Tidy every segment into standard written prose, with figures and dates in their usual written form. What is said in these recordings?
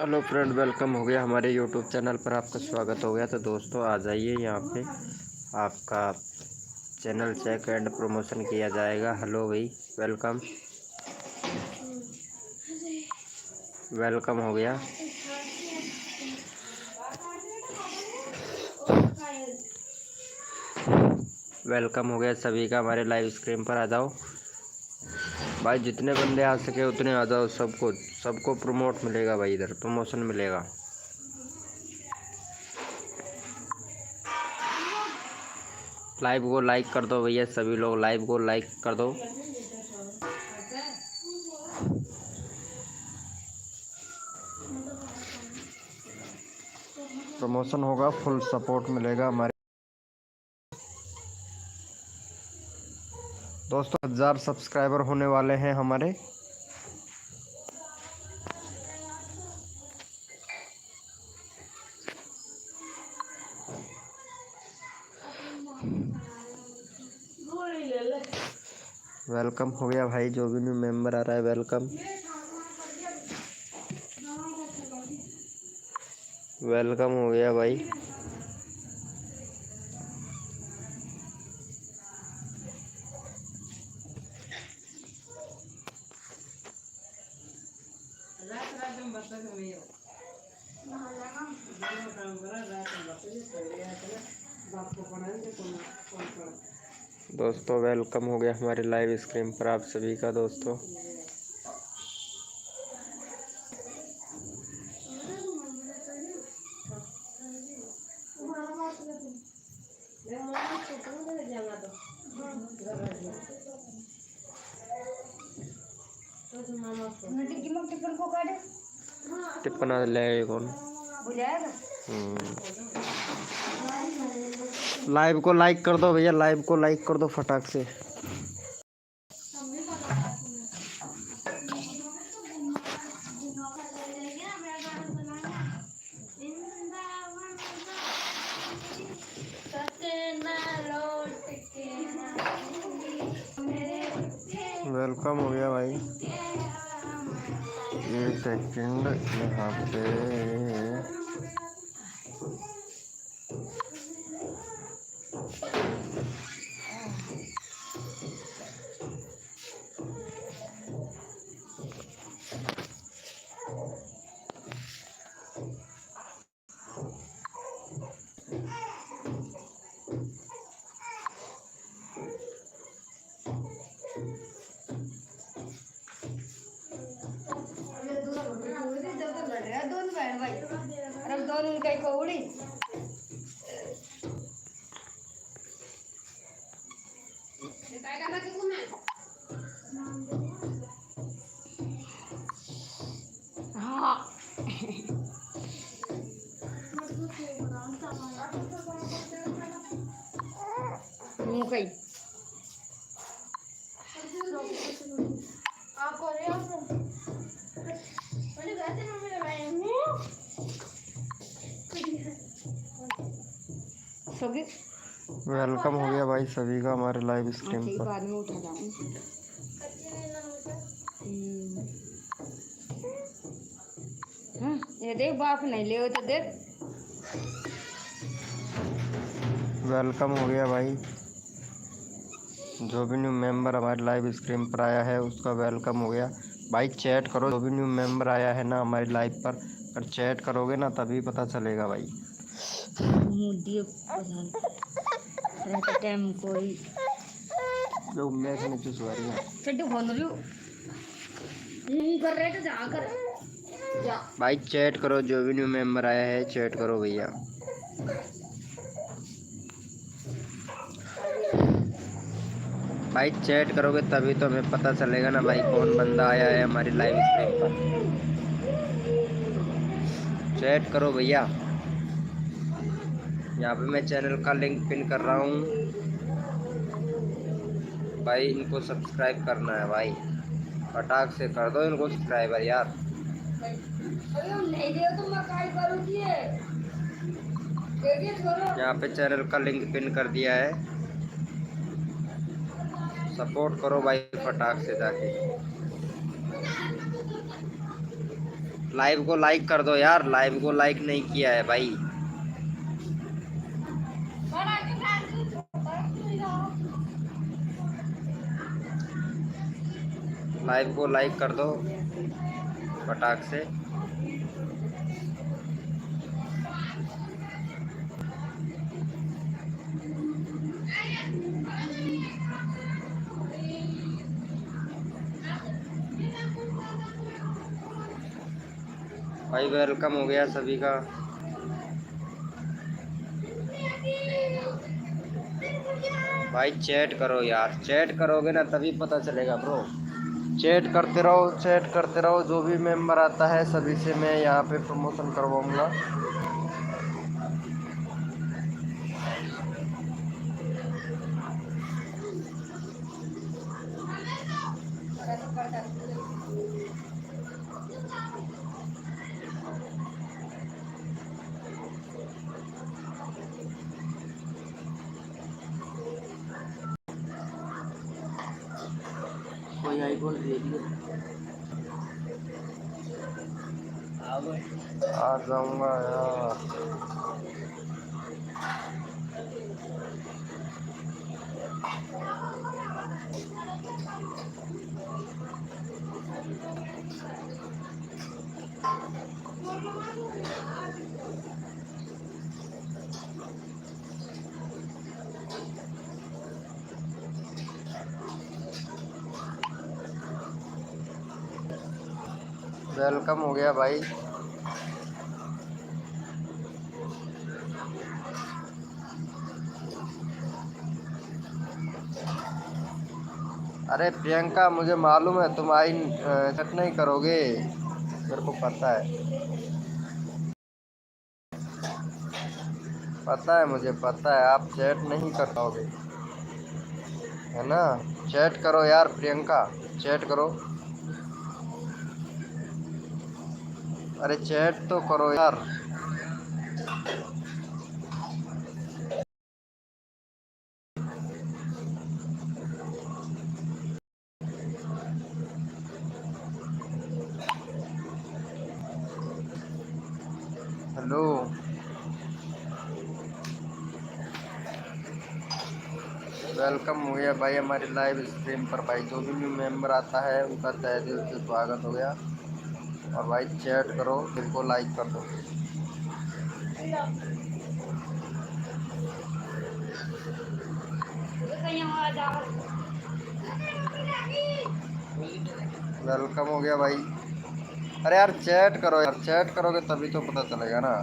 Hello friend, welcome हो गया हमारे यूट्यूब चैनल पर। आपका स्वागत हो गया। तो दोस्तों आ जाइए, यहाँ पे आपका चैनल चेक एंड प्रमोशन किया जाएगा। हेलो भाई, वेलकम वेलकम हो गया। वेलकम हो गया सभी का। हमारे लाइव स्क्रीन पर आ जाओ भाई, जितने बंदे आ सके उतने आ जाओ। सबको प्रमोट मिलेगा भाई, इधर प्रमोशन मिलेगा। लाइव को लाइक कर दो भैया, सभी लोग लाइव को लाइक कर दो। प्रमोशन होगा, फुल सपोर्ट मिलेगा हमारे दोस्तों। 1000 सब्सक्राइबर होने वाले हैं हमारे। वेलकम हो गया भाई, जो भी न्यू मेंबर आ रहा है वेलकम वेलकम हो गया भाई। दोस्तों वेलकम हो गया हमारे लाइव स्क्रीन पर आप सभी का। दोस्तों टिप्पण ले कौन लाइव को लाइक कर दो भैया, लाइव को लाइक कर दो फटाक से। वेलकम हो गया भाई। ये सेकंड यहाँ पे वेलकम हो गया भाई सभी का हमारे लाइव स्ट्रीम पर। बाद में उठा जाऊं। ये देख बाप नहीं ले तो देख। वेलकम हो गया भाई, जो भी न्यू मेंबर हमारे लाइव स्क्रीन पर आया है उसका वेलकम हो गया भाई। चैट करो, जो भी न्यू मेंबर आया है ना हमारी लाइव पर, अगर चैट करोगे ना तभी पता चलेगा भाई। टाइम कोई जो मैं नहीं चूस रही है चड्डी खोल रही हूं, नहीं कर रहे तो जा कर जा भाई। चैट करो, जो भी न्यू मेंबर आया है चैट करो भैया। भाई चैट करोगे तभी तो हमें पता चलेगा ना भाई कौन बंदा आया है हमारी लाइव स्ट्रीम पर। चैट करो भैया। यहाँ पे मैं चैनल का लिंक पिन कर रहा हूँ भाई, इनको सब्सक्राइब करना है भाई, फटाक से कर दो इनको सब्सक्राइबर यार। यहाँ पे चैनल का लिंक पिन कर दिया है, सपोर्ट करो भाई फटाक से जाके। लाइव को लाइक कर दो यार, लाइव को लाइक नहीं किया है भाई। लाइव को लाइक कर दो फटाक से। भाई वेलकम हो गया सभी का। भाई चैट करो यार, चैट करोगे ना तभी पता चलेगा ब्रो। चैट करते रहो, चैट करते रहो, जो भी मेंबर आता है सभी से मैं यहाँ पे प्रमोशन करवाऊंगा। कोई आईफोन ले लियो, आ जाऊंगा यार। वेलकम हो गया भाई। अरे प्रियंका, मुझे मालूम है तुम आई चट नहीं करोगे, मेरे को पता है, पता है, मुझे पता है आप चैट नहीं कर पाओगे, है ना। चैट करो यार प्रियंका, चैट करो। अरे चैट तो करो यार। हेलो, वेलकम हो गया भाई हमारी लाइव स्ट्रीम पर भाई। जो भी मेंबर आता है उनका तहे दिल से स्वागत हो गया। और भाई चैट करो, दिल को लाइक कर दो। वेलकम हो गया भाई। अरे यार चैट करो यार, चैट करोगे तभी तो पता चलेगा ना।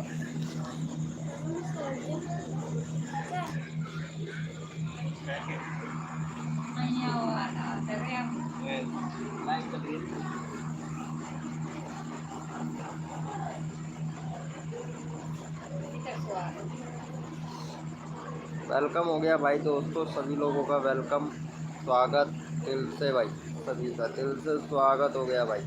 वेलकम हो गया भाई दोस्तों, सभी लोगों का वेलकम, स्वागत दिल से भाई, सभी का दिल से स्वागत हो गया भाई।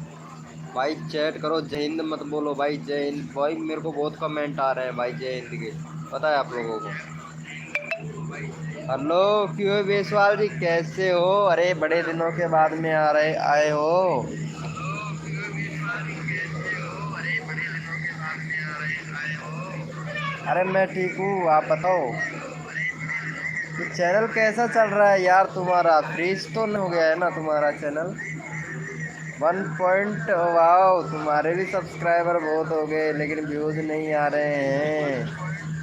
भाई चैट करो, जय हिंद मत बोलो भाई, जय हिंद भाई। मेरे को बहुत कमेंट आ रहे हैं भाई जय हिंद के, पता है आप लोगों को। हेलो क्यों बेसवाल जी, कैसे हो? अरे बड़े दिनों के बाद में आए हो। अरे मैं ठीक हूँ, आप बताओ कि चैनल कैसा चल रहा है यार तुम्हारा? फ्रीज तो नहीं हो गया है ना तुम्हारा चैनल? 1 पॉइंट, वाओ, तुम्हारे भी सब्सक्राइबर बहुत हो गए लेकिन व्यूज़ नहीं आ रहे हैं,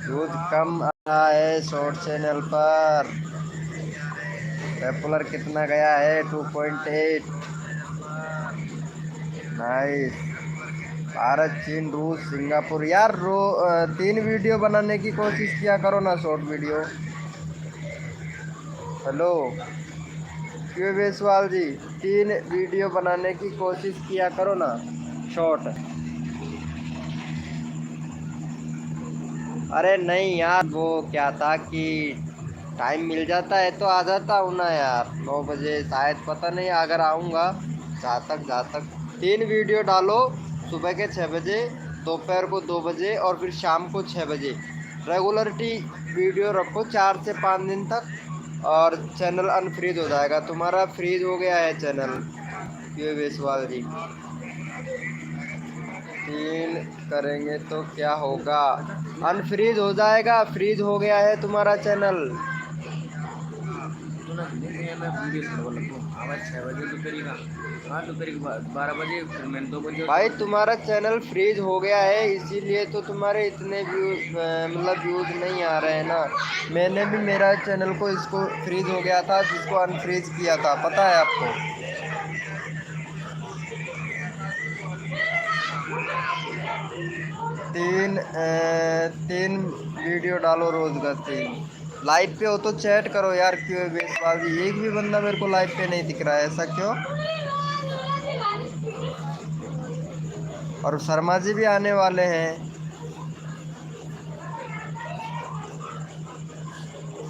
व्यूज़ कम आ रहा है शॉर्ट चैनल पर। पॉपुलर कितना गया है? 2.8। नाइस। भारत, चीन, रूस, सिंगापुर। यार 3 वीडियो बनाने की कोशिश किया करो ना, शॉर्ट वीडियो। हेलो क्यों बेसवाल जी, 3 वीडियो बनाने की कोशिश किया करो ना, शॉर्ट। अरे नहीं यार, वो क्या था कि टाइम मिल जाता है तो आ जाता हूँ ना यार, 9 बजे शायद, पता नहीं, अगर आऊँगा। जहाँ तक 3 वीडियो डालो। सुबह के 6 बजे, दोपहर को 2 बजे और फिर शाम को 6 बजे। रेगुलरिटी वीडियो रखो 4 से 5 दिन तक, और चैनल अनफ्रीज हो जाएगा तुम्हारा। फ्रीज हो गया है चैनल ये बेसवाल जी। 3 करेंगे तो क्या होगा? अनफ्रीज हो जाएगा, फ्रीज हो गया है तुम्हारा चैनल। भाई तुम्हारा चैनल फ्रीज हो गया है, इसीलिए तो तुम्हारे इतने मतलब व्यूज नहीं आ रहे हैं ना। मैंने भी मेरा चैनल को इसको फ्रीज हो गया था, जिसको अनफ्रीज किया था, पता है आपको। 3 वीडियो डालो रोज का, 3। लाइव पे हो तो चैट करो यार, क्यों है बेसबाजी? एक भी बंदा मेरे को लाइव पे नहीं दिख रहा है, ऐसा क्यों? और शर्मा जी भी आने वाले हैं।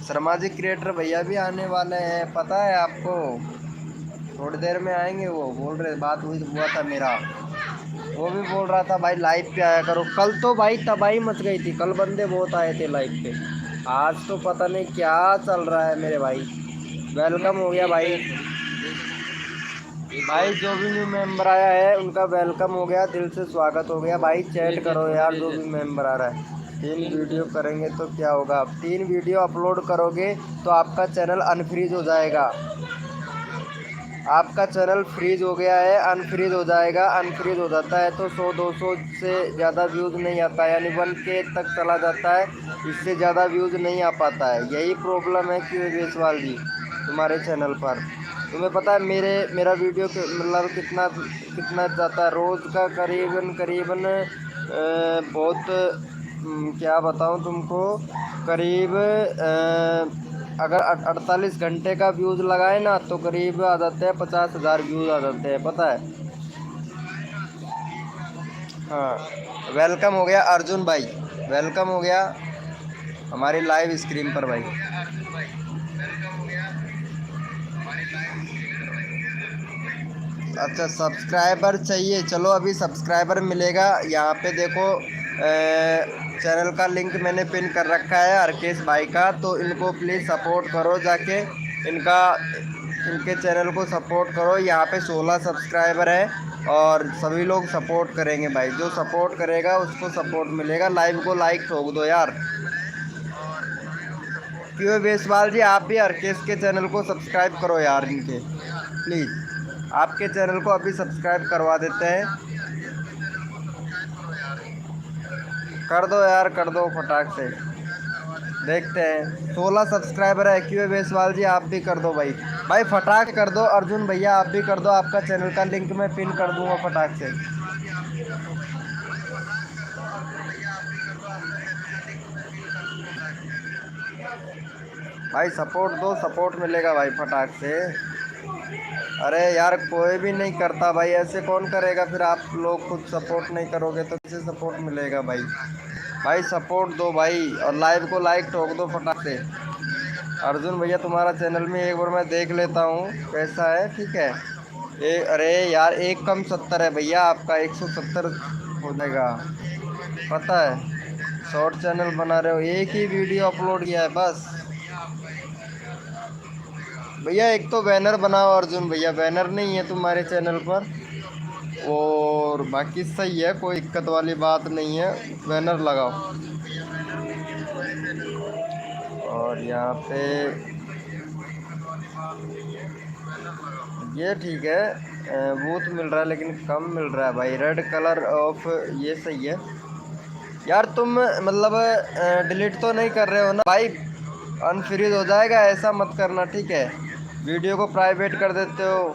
शर्मा जी क्रिएटर भैया भी आने वाले हैं, पता है आपको। थोड़ी देर में आएंगे, वो बोल रहे, बात हुआ था मेरा। वो भी बोल रहा था भाई लाइव पे आया करो। कल तो भाई तबाही मच गई थी, कल बंदे बहुत आए थे लाइव पे। आज तो पता नहीं क्या चल रहा है मेरे भाई। वेलकम हो गया भाई। भाई जो भी न्यू मेंबर आया है उनका वेलकम हो गया, दिल से स्वागत हो गया भाई। चैट करो यार जो भी मेंबर आ रहा है। 3 वीडियो करेंगे तो क्या होगा? 3 वीडियो अपलोड करोगे तो आपका चैनल अनफ्रीज हो जाएगा। आपका चैनल फ्रीज हो गया है, अनफ्रीज हो जाएगा। अनफ्रीज हो जाता है तो 100-200 से ज़्यादा व्यूज़ नहीं आता, यानी 1K तक चला जाता है। इससे ज़्यादा व्यूज़ नहीं आ पाता है, यही प्रॉब्लम है क्यों बेसवाल जी तुम्हारे चैनल पर। तुम्हें पता है मेरा वीडियो मतलब कितना कितना जाता है रोज़ का? करीबन करीबन बहुत क्या बताऊं तुमको, करीब अगर 48 घंटे का व्यूज़ लगाए ना तो करीब आ जाते हैं 50,000 व्यूज़ आ जाते हैं, पता है। हाँ, वेलकम हो गया अर्जुन भाई, वेलकम हो गया हमारी लाइव स्क्रीन पर भाई। अच्छा, सब्सक्राइबर चाहिए, चलो अभी सब्सक्राइबर मिलेगा। यहाँ पे देखो चैनल का लिंक मैंने पिन कर रखा है हरकेश भाई का, तो इनको प्लीज़ सपोर्ट करो जाके। इनके चैनल को सपोर्ट करो। यहाँ पे 16 सब्सक्राइबर है और सभी लोग सपोर्ट करेंगे भाई। जो सपोर्ट करेगा उसको सपोर्ट मिलेगा। लाइव को लाइक ठोक दो यार। क्यों बेसवाल जी, आप भी हरकेश के चैनल को सब्सक्राइब करो यार इनके, प्लीज़। आपके चैनल को अभी सब्सक्राइब करवा देते हैं। कर दो यार, कर दो फटाक से। देखते हैं 16 सब्सक्राइबर है। क्यों बेसवाल जी, आप भी कर दो भाई। भाई फटाक कर दो। अर्जुन भैया आप भी कर दो, आपका चैनल का लिंक मैं पिन कर दूंगा फटाक से। भाई सपोर्ट दो, सपोर्ट मिलेगा भाई फटाक से। अरे यार कोई भी नहीं करता भाई, ऐसे कौन करेगा फिर? आप लोग खुद सपोर्ट नहीं करोगे तो कैसे सपोर्ट मिलेगा भाई? भाई सपोर्ट दो भाई, और लाइव को लाइक ठोक दो फटाक से। अर्जुन भैया तुम्हारा चैनल में एक बार मैं देख लेता हूँ कैसा है, ठीक है। अरे यार एक कम 70 है भैया, आपका 170 हो जाएगा, पता है। शॉर्ट चैनल बना रहे हो, एक ही वीडियो अपलोड किया है बस। भैया एक तो बैनर बनाओ अर्जुन भैया, बैनर नहीं है तुम्हारे चैनल पर। और बाकी सही है, कोई दिक्कत वाली बात नहीं है, बैनर लगाओ। और यहाँ पे ये ठीक है, बूथ मिल रहा है लेकिन कम मिल रहा है भाई। रेड कलर ऑफ ये सही है यार। तुम मतलब डिलीट तो नहीं कर रहे हो ना भाई? अनफ्रीज हो जाएगा, ऐसा मत करना, ठीक है। वीडियो को प्राइवेट कर देते हो।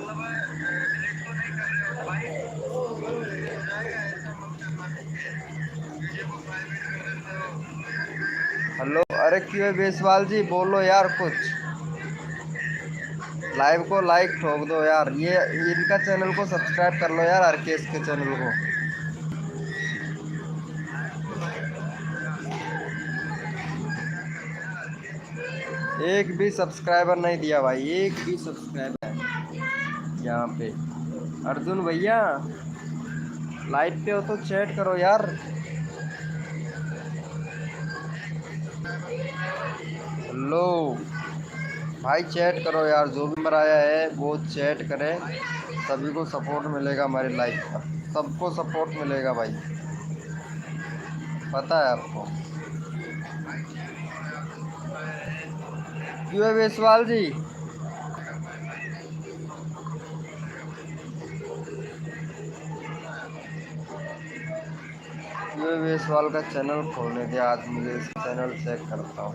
हेलो, अरे क्यों बेसवाल जी, बोलो यार कुछ। लाइव को लाइक ठोक दो यार। ये इनका चैनल को सब्सक्राइब कर लो यार, आरकेएस के चैनल को। एक भी सब्सक्राइबर नहीं दिया भाई, एक भी सब्सक्राइबर यहाँ पे। अर्जुन भैया लाइव पे हो तो चैट करो यार। हेलो भाई, चैट करो यार, जो भी नंबर आया है वो चैट करें। सभी को सपोर्ट मिलेगा हमारी लाइफ का, सबको सपोर्ट मिलेगा भाई, पता है आपको। क्यों है वेसवाल जी? क्यों है वेसवाल का चैनल खोलने दिया, आज मुझे इस चैनल चेक करता हूँ।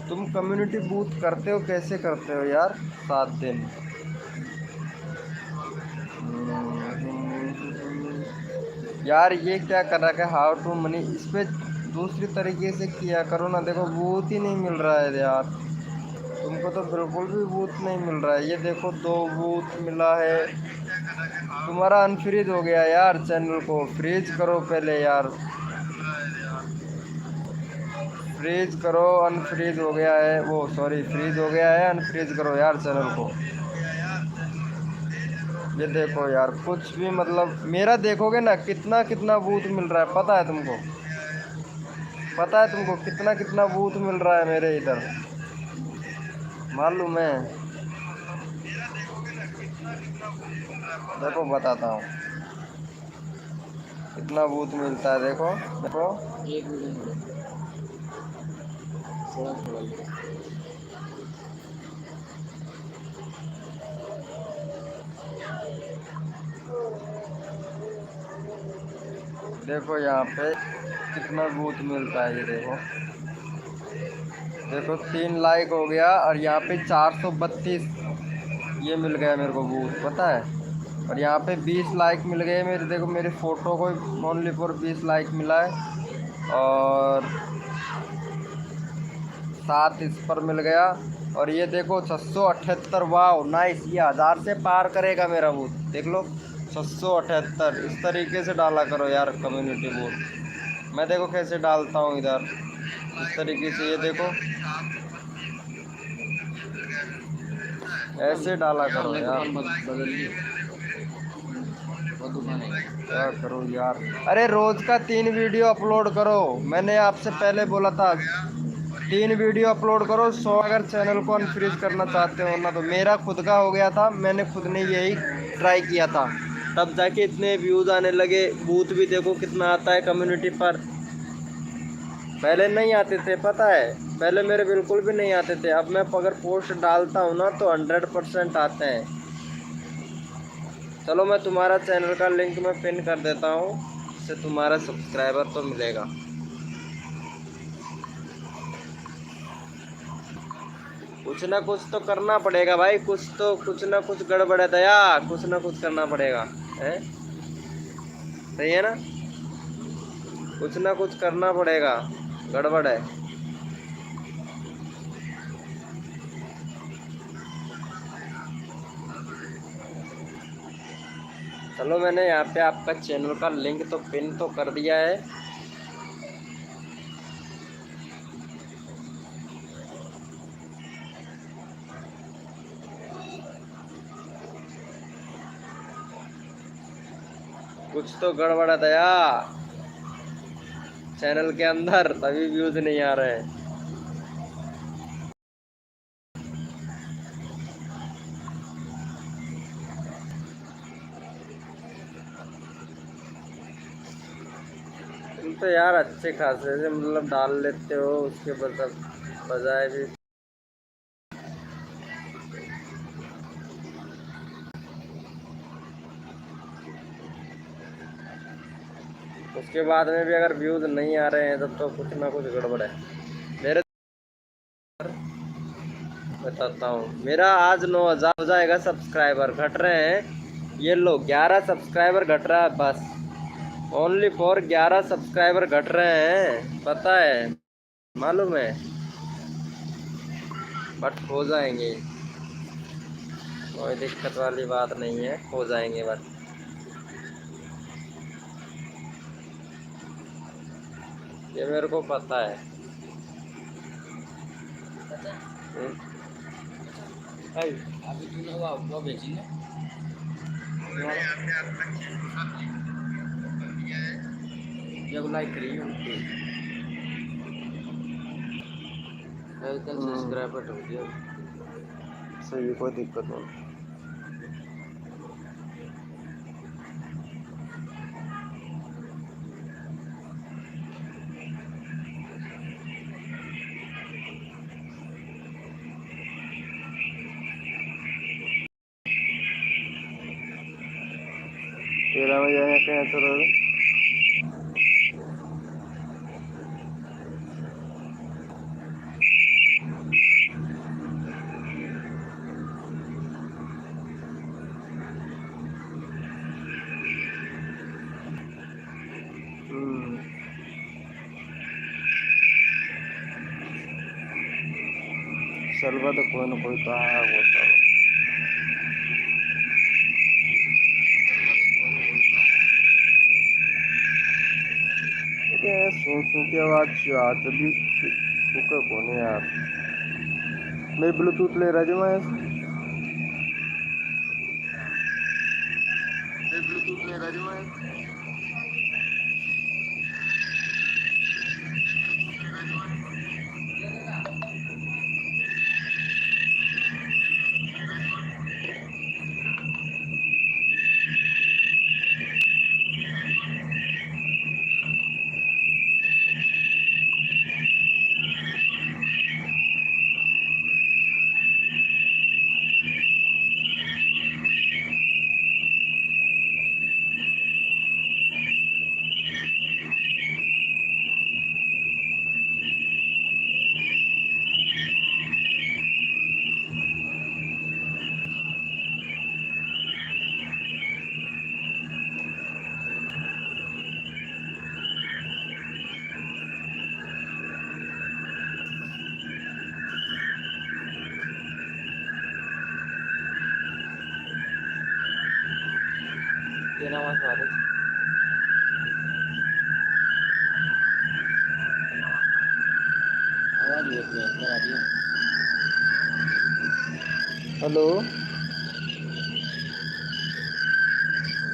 तुम कम्युनिटी बूथ करते हो, कैसे करते हो यार? 7 दिन। यार ये क्या कर रखा है, हाउ टू मनी, इस पे दूसरी तरीके से किया करो ना। देखो बूथ ही नहीं मिल रहा है यार, तुमको तो बिल्कुल भी बूथ नहीं मिल रहा है। ये देखो 2 बूथ मिला है, तुम्हारा अनफ्रीज हो गया यार। चैनल को फ्रीज करो पहले यार, फ्रीज करो। अनफ्रीज हो गया है वो, सॉरी फ्रीज हो गया है, अनफ्रीज करो यार चैनल को। ये देखो यार, कुछ भी मतलब मेरा देखोगे ना, कितना कितना बूथ मिल रहा है, पता है तुमको? पता है तुमको कितना कितना बूथ मिल रहा है मेरे इधर, मालूम है? देखो बताता हूँ कितना बूथ मिलता है, देखो देखो। एक मिनट देखो यहाँ पे कितना बूथ मिलता है, ये देखो। देखो 3 लाइक हो गया, और यहाँ पे 432 ये मिल गया मेरे को बूथ, पता है? और यहाँ पे 20 लाइक मिल गए मेरे, देखो मेरे फ़ोटो को ओनली फॉर 20 लाइक मिला है। और 7 इस पर मिल गया। और ये देखो 678, वाह नाइस, ये 1000 से पार करेगा मेरा बूथ, देख लो 678। इस तरीके से डाला करो यार कम्युनिटी बूथ। मैं देखो कैसे डालता हूँ इधर, इस तरीके से, ये देखो ऐसे डाला करो यार। क्या करो यार, अरे रोज का 3 वीडियो अपलोड करो, मैंने आपसे पहले बोला था 3 वीडियो अपलोड करो। 100 अगर चैनल को अनफ्रीज करना चाहते हो ना, तो मेरा खुद का हो गया था, मैंने खुद ने यही ट्राई किया था, तब जाके इतने व्यूज़ आने लगे। बूथ भी देखो कितना आता है कम्युनिटी पर, पहले नहीं आते थे, पता है? पहले मेरे बिल्कुल भी नहीं आते थे। अब मैं अगर पोस्ट डालता हूँ ना तो 100% आते हैं। चलो मैं तुम्हारा चैनल का लिंक मैं पिन कर देता हूँ, इससे तुम्हारा सब्सक्राइबर तो मिलेगा। कुछ ना कुछ तो करना पड़ेगा भाई, कुछ ना कुछ गड़बड़ है दया, कुछ ना कुछ करना पड़ेगा, है? सही है ना? कुछ ना कुछ करना पड़ेगा, गड़बड़ है। चलो मैंने यहाँ पे आपका चैनल का लिंक तो पिन तो कर दिया है। कुछ तो गड़बड़ है दया चैनल के अंदर, तभी व्यूज नहीं आ रहे हैं। तुम तो यार अच्छे खासे से मतलब डाल लेते हो, उसके बजाय भी उसके बाद में भी अगर व्यूज नहीं आ रहे हैं तब तो कुछ ना कुछ गड़बड़ है। मेरे बताता हूँ, मेरा आज 9000 हो जाएगा सब्सक्राइबर, घट रहे हैं। ये लो 11 सब्सक्राइबर घट रहा है बस, ओनली फॉर 11 सब्सक्राइबर घट रहे हैं, पता है? मालूम है? बट हो जाएंगे, कोई दिक्कत वाली बात नहीं है, हो जाएंगे बस। ये मेरे को पता है। अभी तूने वो भेजी ना जब लाइक करी उनके कल सब्सक्राइबर हो गया सही कोई दिक्कत नहीं तेरा में जाए कहीं तो सलवा तो कोई ना कोई तो आया वो सब सुन की आवाज़ आज भी फूका कौन है यार मेरे ब्लूटूथ ले रहा जो मैं ब्लूटूथ ले रहा जो मैं तेरा आवाज़ आ रही आवाज़ बहुत भयंकर आ रही है हेलो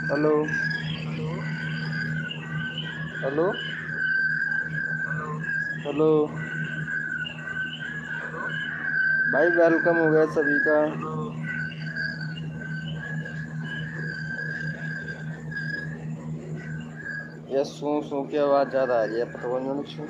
हेलो हेलो हेलो भाई वेलकम हो गया सभी का ये सू की आवाज़ ज़्यादा आ रही है पता नहीं क्यों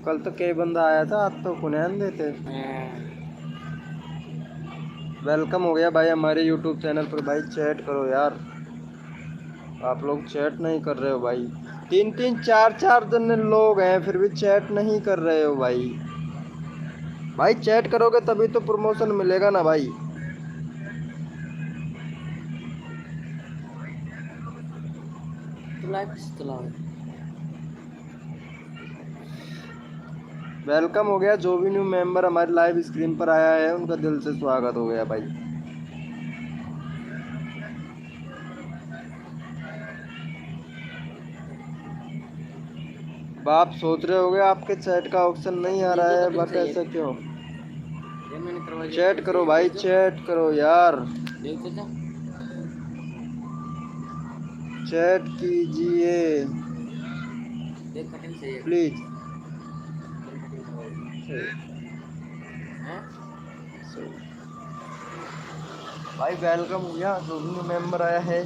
कल तो कई बंदा आया था आज तो कुनैन देते वेलकम हो गया भाई हमारे यूट्यूब चैनल पर भाई चैट करो यार आप लोग चैट नहीं कर रहे हो भाई 3-3 4-4 जन लोग हैं फिर भी चैट नहीं कर रहे हो भाई भाई चैट करोगे तभी तो प्रमोशन मिलेगा ना भाई वेलकम हो गया जो भी न्यू मेंबर हमारे लाइव स्क्रीन पर आया है उनका दिल से स्वागत हो गया भाई आप सोच रहे होगे आपके चैट का ऑप्शन नहीं आ रहा है बट ऐसा क्यों चैट करो भाई चैट करो यार चैट कीजिए प्लीज भाई वेलकम हो गया जो भी मेंबर आया है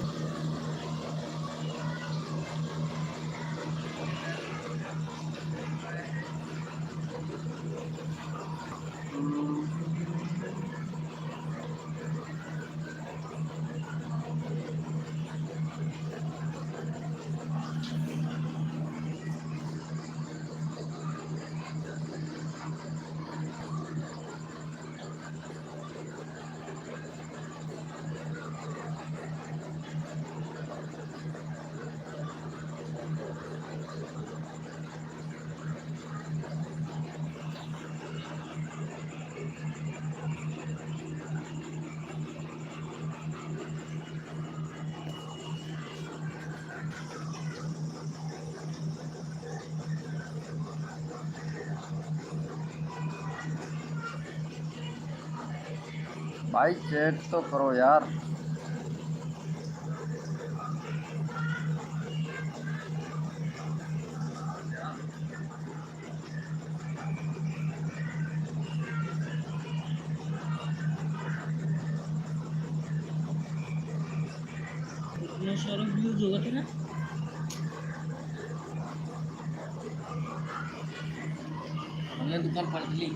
भाई चैट तो करो यार। इतने सारे व्यूज हो गए थे ना। हमने दुकान पलट ली।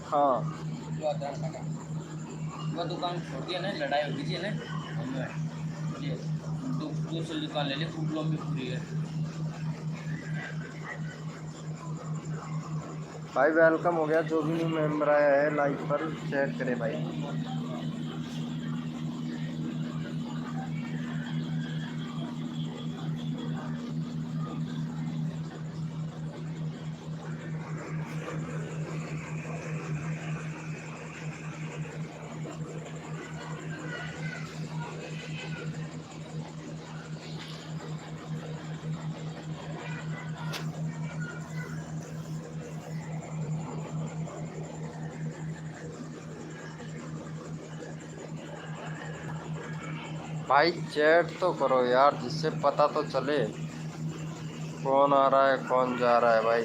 हाँ वो दुकान छोड़ दिया ना, लड़ाई हो गई थी ना हमें। ये दूसरी दुकान ले ली, खूब लंबी पूरी है। भाई वेलकम हो गया, जो भी न्यू मेंबर आया है लाइव पर चैट करे भाई। भाई चैट तो करो यार, जिससे पता तो चले कौन आ रहा है कौन जा रहा है भाई।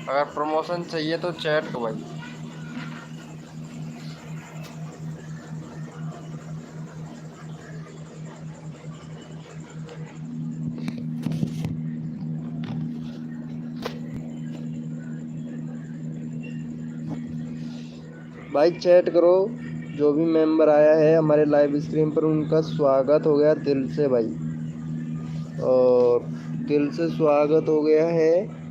अगर प्रमोशन चाहिए तो चैट करो भाई। भाई चैट करो, जो भी मेंबर आया है हमारे लाइव स्ट्रीम पर उनका स्वागत हो गया दिल से भाई। और दिल से स्वागत हो गया है।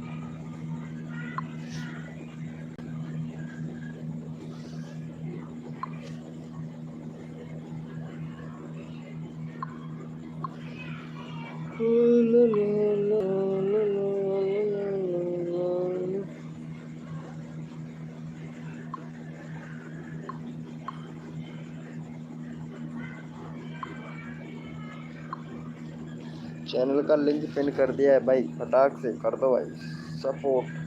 चैनल का लिंक पिन कर दिया है भाई, फटाक से कर दो भाई सपोर्ट।